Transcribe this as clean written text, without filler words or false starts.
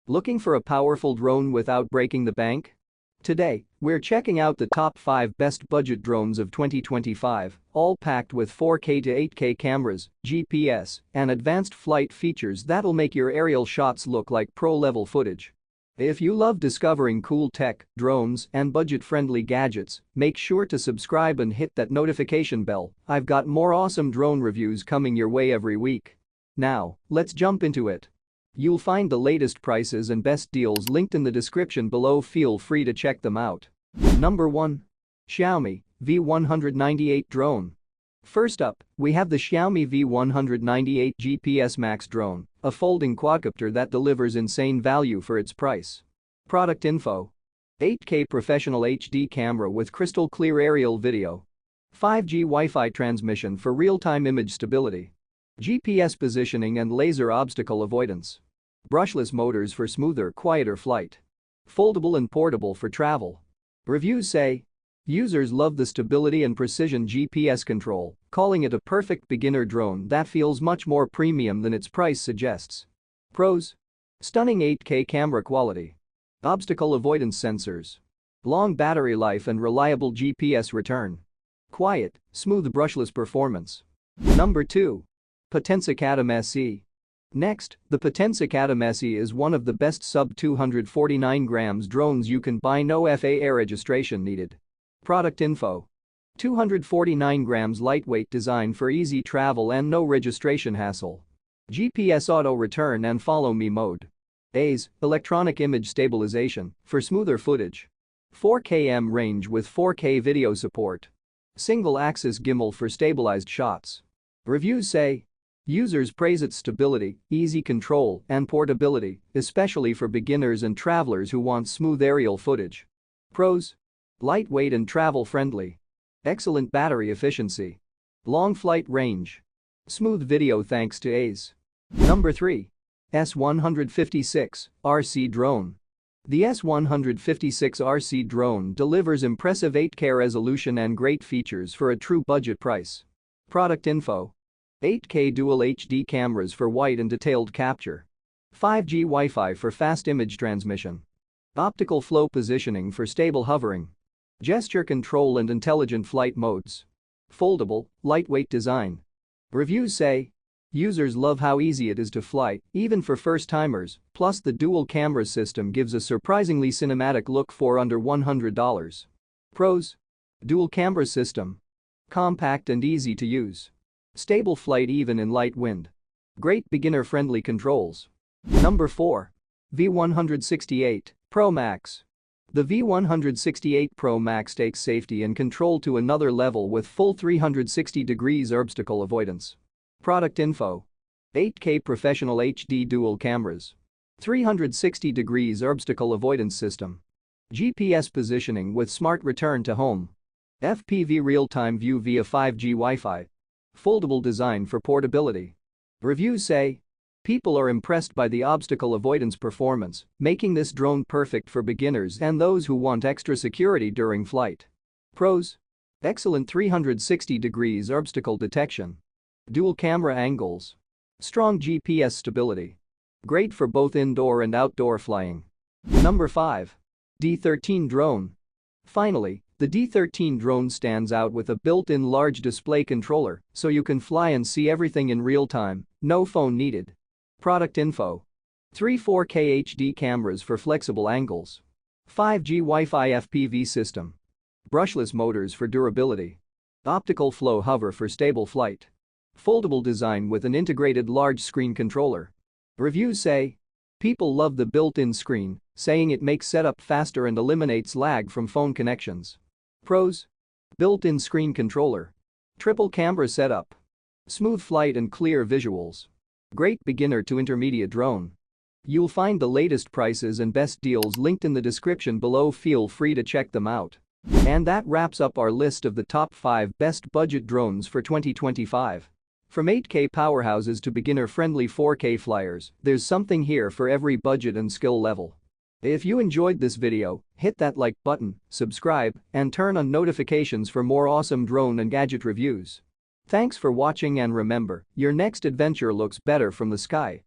Looking for a powerful drone without breaking the bank? Today, we're checking out the top 5 best budget drones of 2025, all packed with 4K to 8K cameras, GPS, and advanced flight features that'll make your aerial shots look like pro-level footage. If you love discovering cool tech, drones, and budget-friendly gadgets, make sure to subscribe and hit that notification bell. I've got more awesome drone reviews coming your way every week. Now, let's jump into it. You'll find the latest prices and best deals linked in the description below. Feel free to check them out. Number 1. Xiaomi V168 Drone. First up, we have the Xiaomi V168 GPS Max Drone, a folding quadcopter that delivers insane value for its price. Product info: 8K professional HD camera with crystal clear aerial video. 5G Wi-Fi transmission for real-time image stability. GPS positioning and laser obstacle avoidance. Brushless motors for smoother, quieter flight. Foldable and portable for travel. Reviews say users love the stability and precision GPS control, calling it a perfect beginner drone that feels much more premium than its price suggests. Pros: stunning 8K camera quality. Obstacle avoidance sensors. Long battery life and reliable GPS return. Quiet, smooth brushless performance. Number 2. Potensic Atom SE. Next, the Potensic Atom SE is one of the best sub-249 grams drones you can buy, no FAA registration needed. Product info: 249 grams lightweight design for easy travel and no registration hassle. GPS auto return and follow me mode. AIS, electronic image stabilization, for smoother footage. 4K range with 4K video support. Single-axis gimbal for stabilized shots. Reviews say users praise its stability, easy control, and portability, especially for beginners and travelers who want smooth aerial footage. Pros: lightweight and travel-friendly. Excellent battery efficiency. Long flight range. Smooth video thanks to AIS. Number 3. S156 RC Drone. The S156 RC drone delivers impressive 8K resolution and great features for a true budget price. Product info: 8K dual HD cameras for wide and detailed capture. 5G Wi-Fi for fast image transmission. Optical flow positioning for stable hovering. Gesture control and intelligent flight modes. Foldable, lightweight design. Reviews say users love how easy it is to fly, even for first-timers, plus the dual camera system gives a surprisingly cinematic look for under $100. Pros: dual camera system. Compact and easy to use. Stable flight even in light wind. Great beginner-friendly controls. Number 4. V168 PRO Max. The V168 PRO Max takes safety and control to another level with full 360 degrees obstacle avoidance. Product info: 8K professional HD dual cameras. 360 degrees obstacle avoidance system. GPS positioning with smart return to home. FPV real-time view via 5G Wi-Fi. Foldable design for portability. Reviews say people are impressed by the obstacle avoidance performance, making this drone perfect for beginners and those who want extra security during flight. Pros: excellent 360 degrees obstacle detection. Dual camera angles. Strong GPS stability. Great for both indoor and outdoor flying. Number 5. D13 Drone. Finally, the D13 drone stands out with a built-in large display controller, so you can fly and see everything in real time, no phone needed. Product info: 3 4K HD cameras for flexible angles. 5G Wi-Fi FPV system. Brushless motors for durability. Optical flow hover for stable flight. Foldable design with an integrated large screen controller. Reviews say people love the built-in screen, saying it makes setup faster and eliminates lag from phone connections. Pros: built-in screen controller. Triple camera setup. Smooth flight and clear visuals. Great beginner to intermediate drone. You'll find the latest prices and best deals linked in the description below. Feel free to check them out. And that wraps up our list of the top 5 best budget drones for 2025. From 8K powerhouses to beginner-friendly 4K flyers, there's something here for every budget and skill level. If you enjoyed this video, hit that like button, subscribe, and turn on notifications for more awesome drone and gadget reviews. Thanks for watching, and remember, your next adventure looks better from the sky.